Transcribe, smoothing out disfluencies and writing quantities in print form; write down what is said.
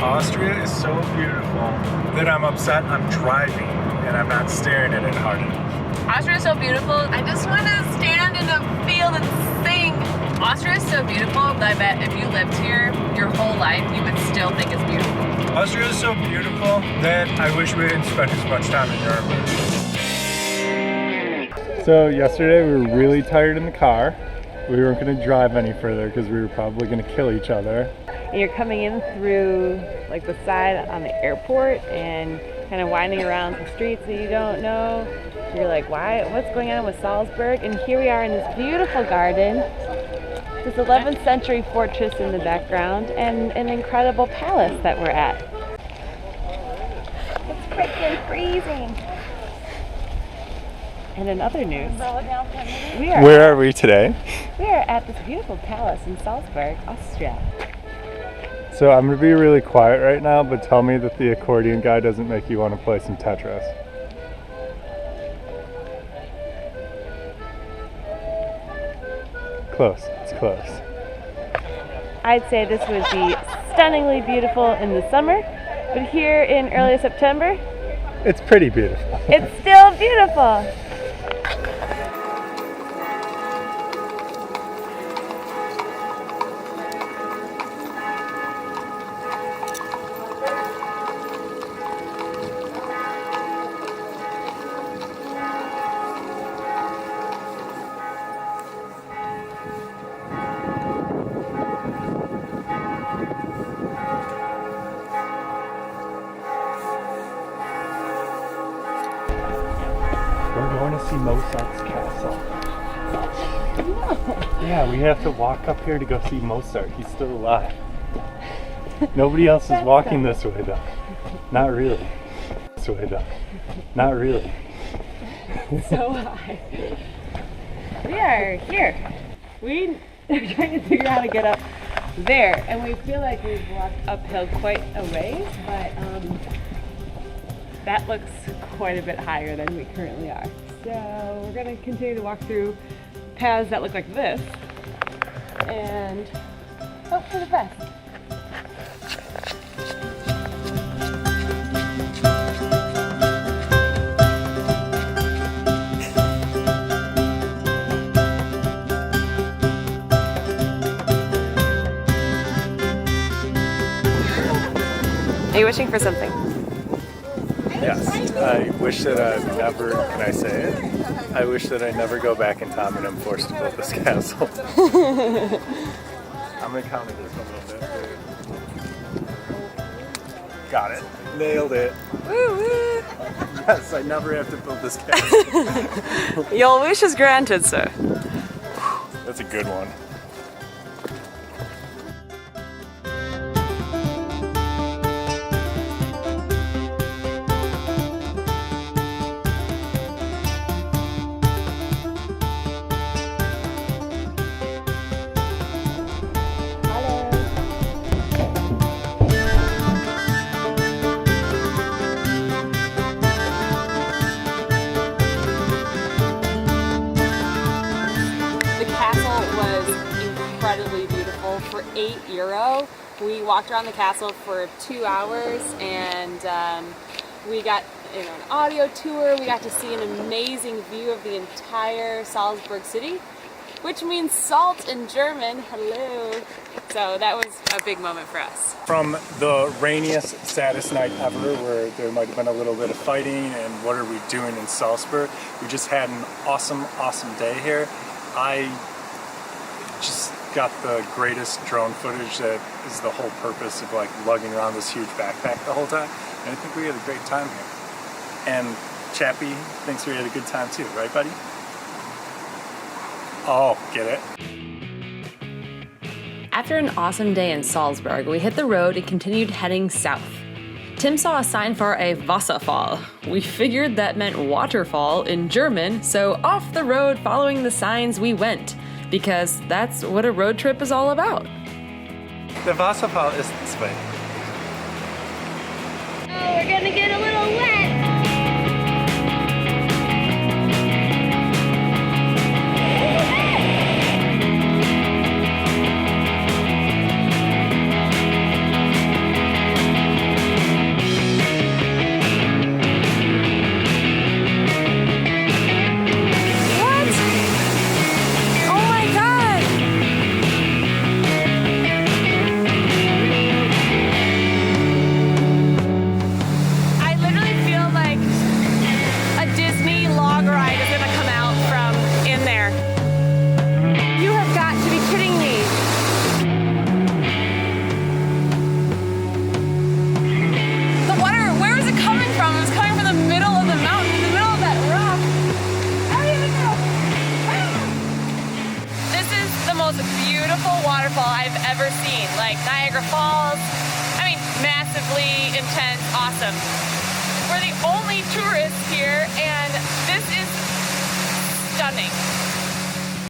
Austria is so beautiful that I'm upset I'm driving and I'm not staring at it hard enough. Austria is so beautiful. I just want to stand in a field and sing. Austria is so beautiful that I bet if you lived here your whole life, you would still think it's beautiful. Austria is so beautiful that I wish we didn't spend as much time in Europe. So yesterday we were really tired in the car. We weren't going to drive any further because we were probably going to kill each other. And you're coming in through like the side on the airport and kind of winding around the streets that you don't know. You're like, what's going on with Salzberg? And here we are in this beautiful garden, this 11th century fortress in the background, and an incredible palace that we're at. It's freaking freezing. And in other news, where are we today? We are at this beautiful palace in Salzburg, Austria. So I'm going to be really quiet right now, but tell me that the accordion guy doesn't make you want to play some Tetris. Close. It's close. I'd say this would be stunningly beautiful in the summer, but here in early September, it's pretty beautiful. It's still beautiful. We're going to see Mozart's castle. No. Yeah, we have to walk up here to go see Mozart. He's still alive. Nobody else is walking this way though. Not really. This way though. Not really. So high. We are here. We are trying to figure out how to get up there, and we feel like we've walked uphill quite a ways, but that looks quite a bit higher than we currently are. So we're going to continue to walk through paths that look like this and hope for the best. Are you wishing for something? Yes. I wish that I never, can I say it? I wish that I never go back in time and I'm forced to build this castle. I'm going to count it just a little bit. Got it. Nailed it. Woo woo! Yes, I never have to build this castle. Your wish is granted, sir. That's a good one. Incredibly beautiful. For €8, we walked around the castle for 2 hours, and we got an audio tour. We got to see an amazing view of the entire Salzburg city, which means salt in German. Hello. So that was a big moment for us. From the rainiest, saddest night ever, where there might have been a little bit of fighting and what are we doing in Salzburg, we just had an awesome, awesome day here. I just got the greatest drone footage that is the whole purpose of like lugging around this huge backpack the whole time. And I think we had a great time here. And Chappie thinks we had a good time too, right buddy? Oh, get it? After an awesome day in Salzburg, we hit the road and continued heading south. Tim saw a sign for a waterfall. We figured that meant waterfall in German, so off the road following the signs we went, because that's what a road trip is all about. The waterfall is this way. Oh, we're gonna get a little wet. Waterfall I've ever seen, like Niagara Falls. I mean, massively intense, awesome. We're the only tourists here, and this is stunning.